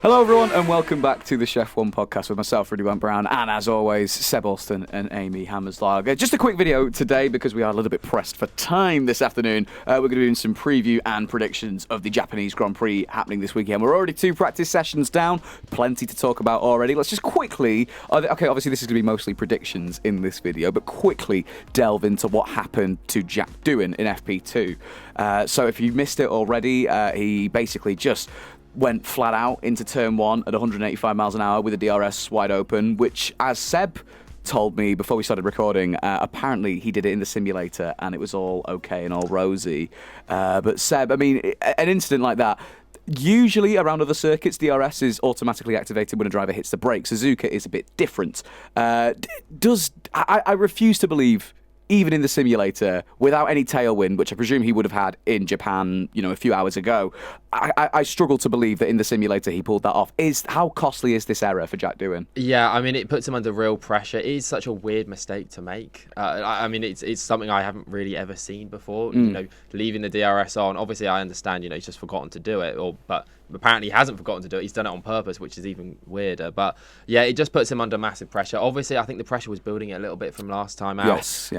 Hello everyone and welcome back to the ShefF1 podcast with myself, Rudy Van Brown, and as always, Seb Alston and Amy Hammerslag. Just a quick video today because we are a little bit pressed for time this afternoon. We're going to be doing some preview and predictions of the Japanese Grand Prix happening this weekend. We're already 2 practice sessions down, plenty to talk about already. Let's just quickly, okay, obviously this is going to be mostly predictions in this video, but quickly delve into what happened to Jack Doohan in FP2. So if you missed it already, he basically just went flat out into turn 1 at 185 miles an hour with the DRS wide open, which, as Seb told me before we started recording, apparently he did it in the simulator and it was all okay and all rosy. But Seb, I mean, an incident like that, usually around other circuits, DRS is automatically activated when a driver hits the brake. Suzuka is a bit different. I refuse to believe, even in the simulator, without any tailwind, which I presume he would have had in Japan, a few hours ago, I struggle to believe that in the simulator he pulled that off. How costly is this error for Jack Doohan? Yeah, I mean, it puts him under real pressure. It is such a weird mistake to make. I mean, it's something I haven't really ever seen before. Leaving the DRS on. Obviously, I understand, he's just forgotten to do it, but apparently he hasn't forgotten to do it. He's done it on purpose, which is even weirder. But yeah, it just puts him under massive pressure. Obviously, I think the pressure was building it a little bit from last time out. Yes.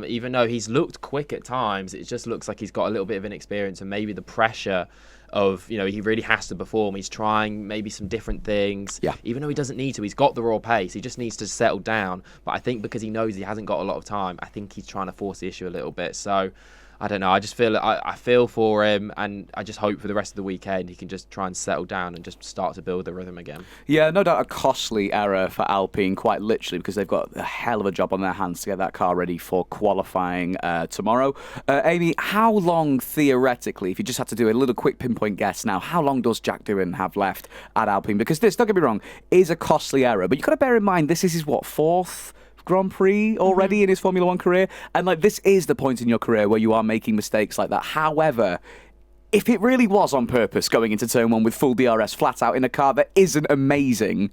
Even though he's looked quick at times, it just looks like he's got a little bit of inexperience, and maybe the pressure of, he really has to perform. He's trying maybe some different things. Yeah. Even though he doesn't need to. He's got the raw pace. He just needs to settle down. But I think because he knows he hasn't got a lot of time, I think he's trying to force the issue a little bit. So I don't know. I just feel I feel for him, and I just hope for the rest of the weekend he can just try and settle down and just start to build the rhythm again. Yeah, no doubt a costly error for Alpine, quite literally, because they've got a hell of a job on their hands to get that car ready for qualifying tomorrow. Amy, how long, theoretically, if you just had to do a little quick pinpoint guess now, how long does Jack Doohan have left at Alpine? Because this, don't get me wrong, is a costly error, but you've got to bear in mind this is his, 4th Grand Prix already in his Formula 1 career, and this is the point in your career where you are making mistakes like that. However, if it really was on purpose going into turn 1 with full DRS flat out in a car that isn't amazing,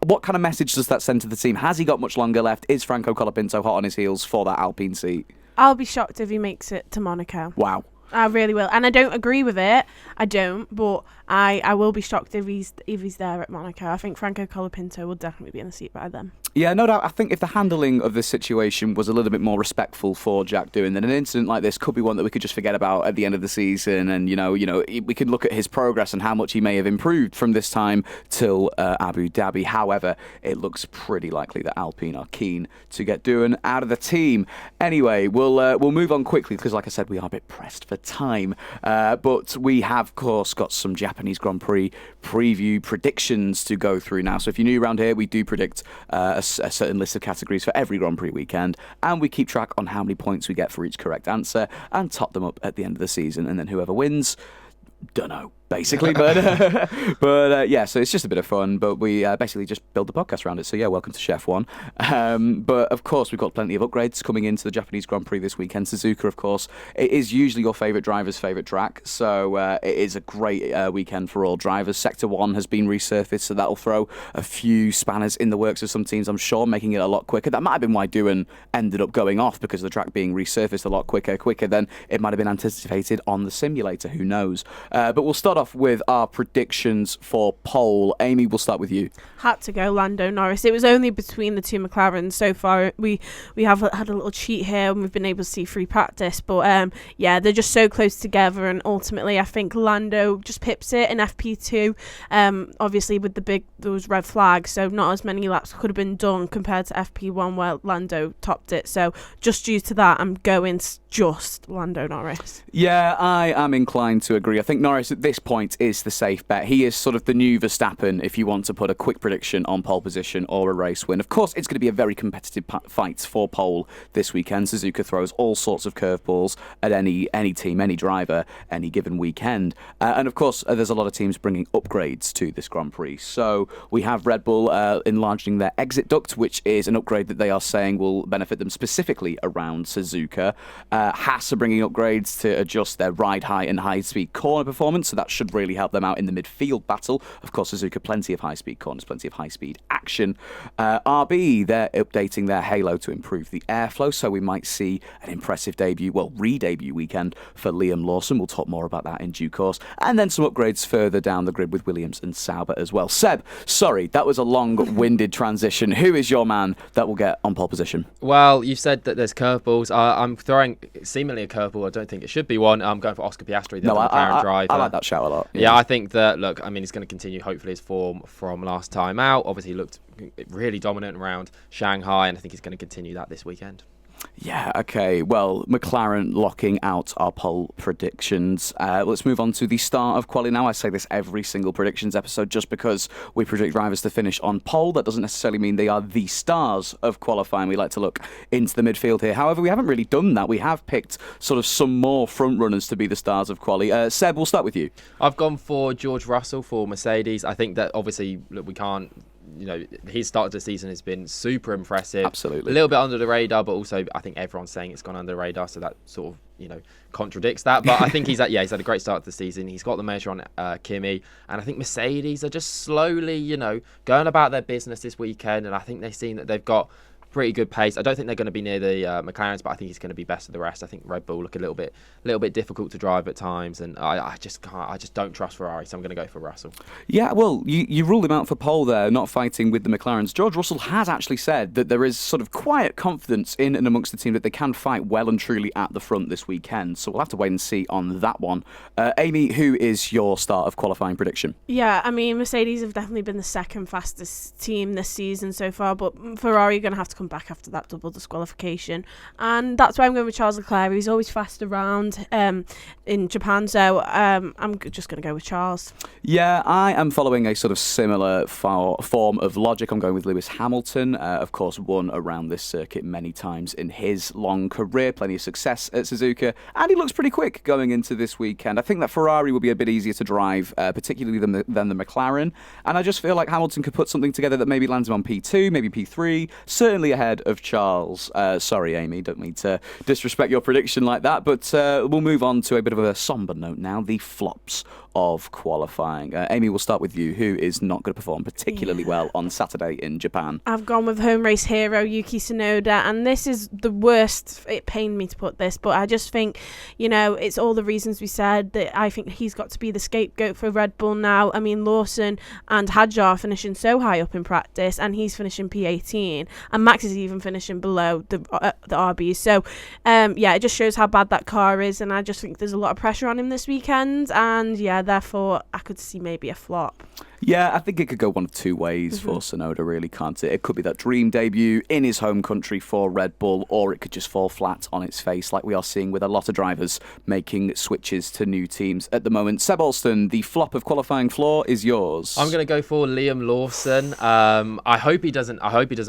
what kind of message does that send to the team? Has he got much longer left? Is Franco Colapinto hot on his heels for that Alpine seat? I'll be shocked if he makes it to Monaco. Wow. I really will. And I don't agree with it. I don't, but I will be shocked if he's there at Monaco. I think Franco Colapinto will definitely be in the seat by then. Yeah, no doubt. I think if the handling of this situation was a little bit more respectful for Jack Doohan, then an incident like this could be one that we could just forget about at the end of the season. And, we could look at his progress and how much he may have improved from this time till Abu Dhabi. However, it looks pretty likely that Alpine are keen to get Doohan out of the team. Anyway, we'll move on quickly because, like I said, we are a bit pressed for time. But we have, of course, got some Japanese Grand Prix preview predictions to go through now. So if you're new around here, we do predict a certain list of categories for every Grand Prix weekend, and we keep track on how many points we get for each correct answer and top them up at the end of the season, and then whoever wins, dunno, basically. But yeah, so it's just a bit of fun, but we basically just build the podcast around it. So yeah, welcome to ShefF1. But of course, we've got plenty of upgrades coming into the Japanese Grand Prix this weekend. Suzuka, of course, it is usually your favourite driver's favourite track, so it is a great weekend for all drivers. Sector 1 has been resurfaced, so that'll throw a few spanners in the works of some teams, I'm sure, making it a lot quicker. That might have been why Doohan ended up going off, because of the track being resurfaced a lot quicker than it might have been anticipated on the simulator. Who knows? But we'll start off with our predictions for pole. Amy, we'll start with you. Had to go Lando Norris. It was only between the two McLarens so far. We have had a little cheat here and we've been able to see free practice, but yeah, they're just so close together, and ultimately I think Lando just pips it in FP2, obviously with those red flags, so not as many laps could have been done compared to FP1 where Lando topped it. So just due to that, I'm going just Lando Norris. Yeah, I am inclined to agree. I think Norris at this point is the safe bet. He is sort of the new Verstappen if you want to put a quick prediction on pole position or a race win. Of course, it's going to be a very competitive fight for pole this weekend. Suzuka throws all sorts of curveballs at any team, any driver, any given weekend. And of course, there's a lot of teams bringing upgrades to this Grand Prix. So we have Red Bull enlarging their exit duct, which is an upgrade that they are saying will benefit them specifically around Suzuka. Haas are bringing upgrades to adjust their ride height and high-speed corner performance, so that should really help them out in the midfield battle. Of course, Suzuka, plenty of high-speed corners, plenty of high-speed action. RB, they're updating their halo to improve the airflow, so we might see an impressive re-debut weekend for Liam Lawson. We'll talk more about that in due course. And then some upgrades further down the grid with Williams and Sauber as well. Seb, sorry, that was a long-winded transition. Who is your man that will get on pole position? Well, you said that there's curveballs. I'm throwing seemingly a curveball. I don't think it should be one. I'm going for Oscar Piastri, the McLaren driver. I like that shout a lot. Yeah, I think that, look, I mean, he's going to continue, hopefully, his form from last time out. Obviously, he looked really dominant around Shanghai, and I think he's going to continue that this weekend. Yeah, okay. Well, McLaren locking out our pole predictions. Let's move on to the start of quali now. I say this every single predictions episode just because we predict drivers to finish on pole. That doesn't necessarily mean they are the stars of qualifying. We like to look into the midfield here. However, we haven't really done that. We have picked sort of some more front runners to be the stars of quali. Seb, we'll start with you. I've gone for George Russell for Mercedes. I think that obviously, look, we can't. His start of the season has been super impressive. Absolutely. A little bit under the radar, but also I think everyone's saying it's gone under the radar, so that sort of, contradicts that. But I think he's had a great start to the season. He's got the measure on Kimi, and I think Mercedes are just slowly, going about their business this weekend, and I think they've seen that they've got pretty good pace. I don't think they're going to be near the McLarens, but I think he's going to be best of the rest. I think Red Bull look a little bit difficult to drive at times, and I just don't trust Ferrari, so I'm going to go for Russell. Yeah, well, you ruled him out for pole there, not fighting with the McLarens. George Russell has actually said that there is sort of quiet confidence in and amongst the team that they can fight well and truly at the front this weekend, so we'll have to wait and see on that one. Amy, who is your start of qualifying prediction? Yeah, I mean, Mercedes have definitely been the second fastest team this season so far, but Ferrari are going to have to come back after that double disqualification, and that's why I'm going with Charles Leclerc. He's always fast around in Japan, so I'm just going to go with Charles. Yeah, I am following a sort of similar form of logic. I'm going with Lewis Hamilton, of course won around this circuit many times in his long career, plenty of success at Suzuka, and he looks pretty quick going into this weekend. I think that Ferrari will be a bit easier to drive, particularly than the McLaren, and I just feel like Hamilton could put something together that maybe lands him on P2, maybe P3, certainly ahead of Charles. Sorry, Amy, don't mean to disrespect your prediction like that, but we'll move on to a bit of a somber note now, the flops of qualifying. Amy, we'll start with you. Who is not going to perform particularly well on Saturday in Japan? I've gone with home race hero Yuki Tsunoda, and this is the worst. It pained me to put this, but I just think, it's all the reasons we said, that I think he's got to be the scapegoat for Red Bull now. I mean, Lawson and Hadjar are finishing so high up in practice, and he's finishing P18, and Max is even finishing below the RBs. So, it just shows how bad that car is, and I just think there's a lot of pressure on him this weekend, and therefore I could see maybe a flop. Yeah, I think it could go one of two ways for Tsunoda, really, can't it? It could be that dream debut in his home country for Red Bull, or it could just fall flat on its face, like we are seeing with a lot of drivers making switches to new teams at the moment. Seb Alston, the flop of qualifying floor is yours. I'm going to go for Liam Lawson. I hope he doesn't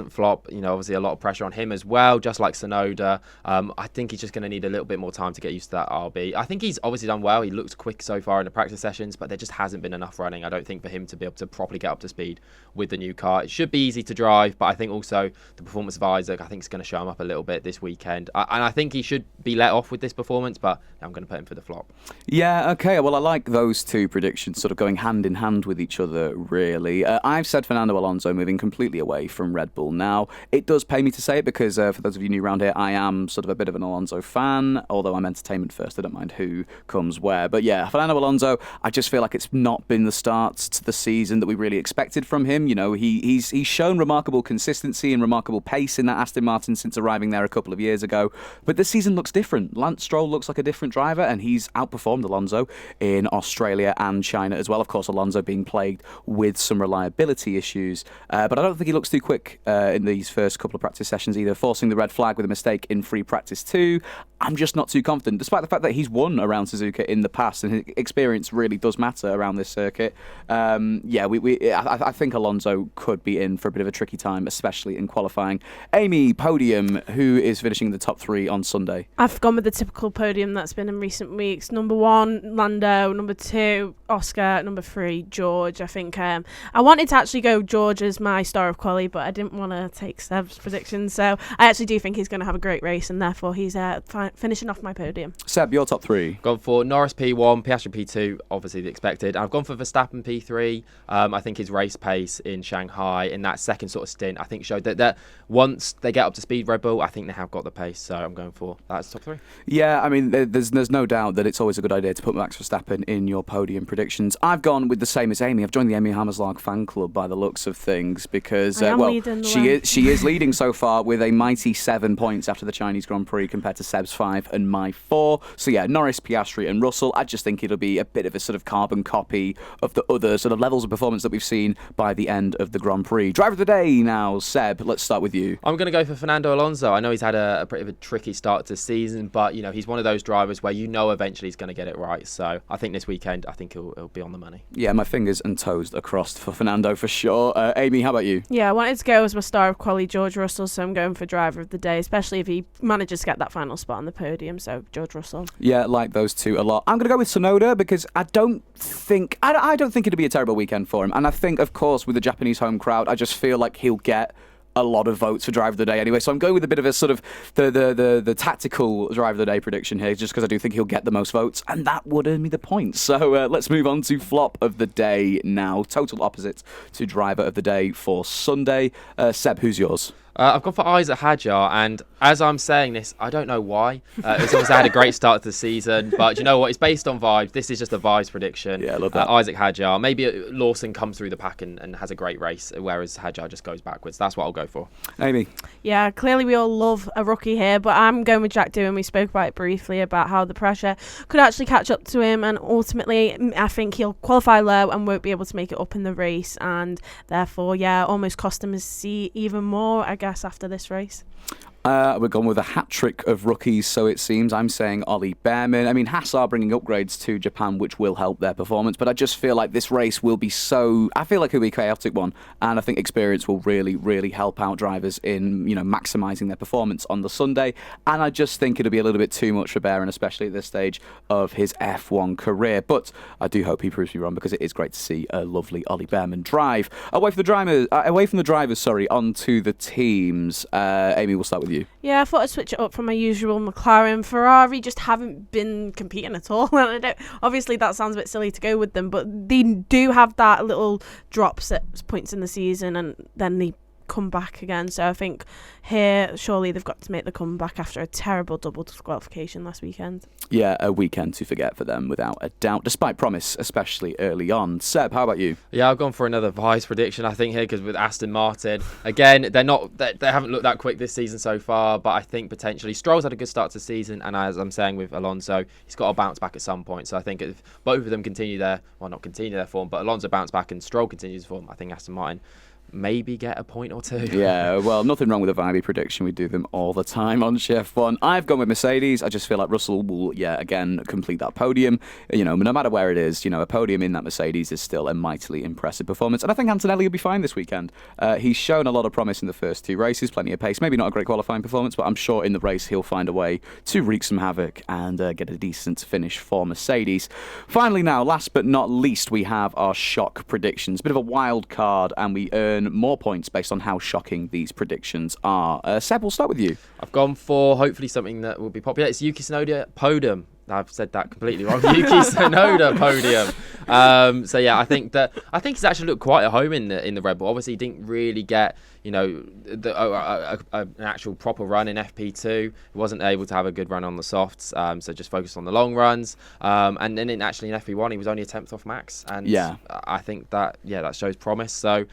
flop. Obviously a lot of pressure on him as well, just like Tsunoda. I think he's just going to need a little bit more time to get used to that RB. I think he's obviously done well. He looks quick so far in the practice sessions, but there just hasn't been enough running, I don't think, for him to be able to properly get up to speed with the new car. It should be easy to drive, but I think also the performance of Isaac, I think, is going to show him up a little bit this weekend. And I think he should be let off with this performance, but I'm going to put him for the flop. Yeah, okay. Well, I like those two predictions sort of going hand in hand with each other, really. I've said Fernando Alonso moving completely away from Red Bull now. It does pay me to say it because, for those of you new around here, I am sort of a bit of an Alonso fan, although I'm entertainment first. I don't mind who comes where. But yeah, Fernando Alonso, I just feel like it's not been the start to the season that we really expected from him. He's shown remarkable consistency and remarkable pace in that Aston Martin since arriving there a couple of years ago. But this season looks different. Lance Stroll looks like a different driver, and he's outperformed Alonso in Australia and China as well. Of course, Alonso being plagued with some reliability issues. But I don't think he looks too quick in these first couple of practice sessions either, forcing the red flag with a mistake in free practice 2. I'm just not too confident, despite the fact that he's won around Suzuka in the past, and his experience really does matter around this circuit. I think Alonso could be in for a bit of a tricky time, especially in qualifying. Amy, podium, who is finishing the top 3 on Sunday? I've gone with the typical podium that's been in recent weeks. Number 1, Lando. Number 2, Oscar. Number 3, George. I think I wanted to actually go George as my star of quali, but I didn't want to take Seb's prediction. So I actually do think he's going to have a great race, and therefore he's finishing off my podium. Seb, your top 3? Gone for Norris P1, Piastri P2, obviously the expected. I've gone for Verstappen P3. I think his race pace in Shanghai in that second sort of stint, I think showed that once they get up to speed, Red Bull, I think they have got the pace. So I'm going for that's top 3. Yeah, I mean, there's no doubt that it's always a good idea to put Max Verstappen in your podium predictions. I've gone with the same as Amy. I've joined the Amy Hammerslag fan club by the looks of things because she is leading so far with a mighty 7 points after the Chinese Grand Prix compared to Seb's 5 and my 4. So yeah, Norris, Piastri and Russell. I just think it'll be a bit of a sort of carbon copy of the other sort of levels of performance that we've seen by the end of the Grand Prix. Driver of the day now, Seb. Let's start with you. I'm going to go for Fernando Alonso. I know he's had a pretty of a tricky start to the season, but he's one of those drivers where eventually he's going to get it right. So I think this weekend, I think he'll be on the money. Yeah, my fingers and toes are crossed for Fernando for sure. Amy, how about you? Yeah, I wanted to go as my star of quali, George Russell, so I'm going for driver of the day, especially if he manages to get that final spot on the podium. So George Russell. Yeah, like those two a lot. I'm going to go with Tsunoda because I don't think it'll be a terrible weekend for him. And I think, of course, with the Japanese home crowd, I just feel like he'll get a lot of votes for driver of the day anyway. So I'm going with a bit of a sort of the tactical driver of the day prediction here, just because I do think he'll get the most votes, and that would earn me the points. So let's move on to flop of the day now. Total opposite to driver of the day for Sunday. Seb, who's yours? I've gone for Isaac Hadjar, and as I'm saying this, I don't know why. It's obviously had a great start to the season, but you know what? It's based on vibes. This is just a vibes prediction. Yeah, I love that. Isaac Hadjar. Maybe Lawson comes through the pack and has a great race, whereas Hadjar just goes backwards. That's what I'll go for. Amy? Yeah, clearly we all love a rookie here, but I'm going with Jack Doohan. We spoke about it briefly about how the pressure could actually catch up to him, and ultimately I think he'll qualify low and won't be able to make it up in the race, and therefore, yeah, almost cost him his seat even more, I guess, after this race. We're gone with a hat-trick of rookies, so it seems. I'm saying Ollie Behrman. I mean, Haas are bringing upgrades to Japan, which will help their performance, but I just feel like this race will be I feel like it'll be a chaotic one, and I think experience will really, really help out drivers in, maximising their performance on the Sunday, and I just think it'll be a little bit too much for Behrman, especially at this stage of his F1 career, but I do hope he proves me wrong, because it is great to see a lovely Ollie Behrman drive. Away from the drivers, onto the teams. Amy, we'll start with you. Yeah, I thought I'd switch it up from my usual McLaren. Ferrari just haven't been competing at all. And obviously that sounds a bit silly to go with them, but they do have that little drops at points in the season, and then they come back again. So I think here, surely they've got to make the comeback after a terrible double disqualification last weekend. Yeah, a weekend to forget for them without a doubt, despite promise, especially early on. Seb, how about you? Yeah, I've gone for another vice prediction, I think, here, because with Aston Martin, again, they haven't looked that quick this season so far, but I think potentially Stroll's had a good start to the season, and as I'm saying with Alonso, he's got to bounce back at some point. So I think if both of them not continue their form, but Alonso bounce back and Stroll continues form, I think Aston Martin maybe get a point or two. Yeah, well, nothing wrong with a vibey prediction. We do them all the time on ShefF1. I've gone with Mercedes. I just feel like Russell will, again, complete that podium. No matter where it is, a podium in that Mercedes is still a mightily impressive performance. And I think Antonelli will be fine this weekend. He's shown a lot of promise in the first 2 races, plenty of pace. Maybe not a great qualifying performance, but I'm sure in the race he'll find a way to wreak some havoc and get a decent finish for Mercedes. Finally now, last but not least, we have our shock predictions. Bit of a wild card, and we earn more points based on how shocking these predictions are. Seb, we'll start with you. I've gone for hopefully something that will be popular. It's Yuki Tsunoda podium. I've said that completely wrong. Yuki Tsunoda podium. So yeah, I think he's actually looked quite at home in the Red Bull. Obviously, he didn't really get an actual proper run in FP2. He wasn't able to have a good run on the softs. So just focused on the long runs. And then in FP1, he was only a 10th off Max. And yeah, I think that shows promise. So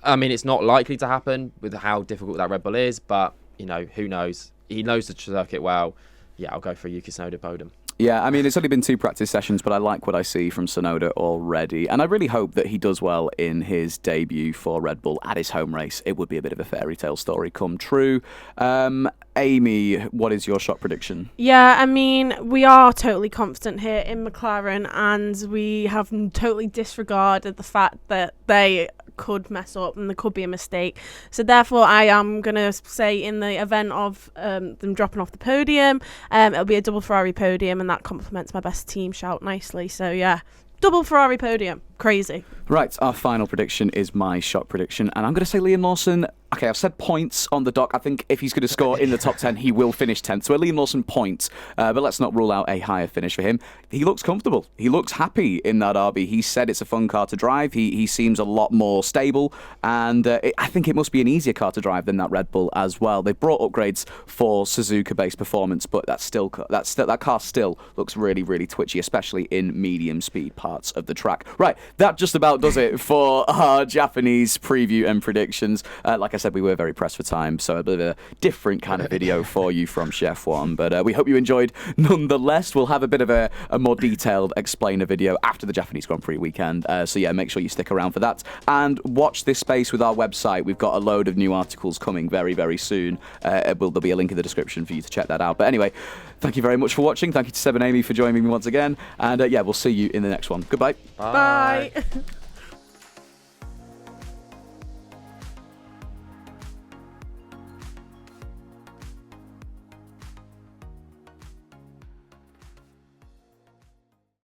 I mean, it's not likely to happen with how difficult that Red Bull is, but who knows? He knows the circuit well. Yeah, I'll go for Yuki Tsunoda podium. Yeah, I mean, it's only been 2 practice sessions, but I like what I see from Tsunoda already. And I really hope that he does well in his debut for Red Bull at his home race. It would be a bit of a fairy tale story come true. Amy, what is your shot prediction? Yeah, I mean, we are totally confident here in McLaren, and we have totally disregarded the fact that they could mess up and there could be a mistake. So therefore, I am going to say in the event of them dropping off the podium, it'll be a double Ferrari podium, and that complements my best team shout nicely. So yeah, double Ferrari podium. Crazy. Right, our final prediction is my shot prediction, and I'm going to say Liam Lawson. Okay, I've said points on the dock. I think if he's going to score in the top 10, he will finish 10th. So a Liam Lawson point, but let's not rule out a higher finish for him. He looks comfortable. He looks happy in that RB. He said it's a fun car to drive. He seems a lot more stable, and I think it must be an easier car to drive than that Red Bull as well. They've brought upgrades for Suzuka-based performance, but that car still looks really, really twitchy, especially in medium speed parts of the track. Right, that just about does it for our Japanese preview and predictions. Like I said, we were very pressed for time, so a bit of a different kind of video for you from ShefF1, but we hope you enjoyed nonetheless. We'll have a bit of a more detailed explainer video after the Japanese Grand Prix weekend, so yeah, make sure you stick around for that, and watch this space with our website. We've got a load of new articles coming very, very soon. There'll be a link in the description for you to check that out. But anyway, thank you very much for watching. Thank you to Seb and Amy for joining me once again, and yeah, we'll see you in the next one. Goodbye. Bye.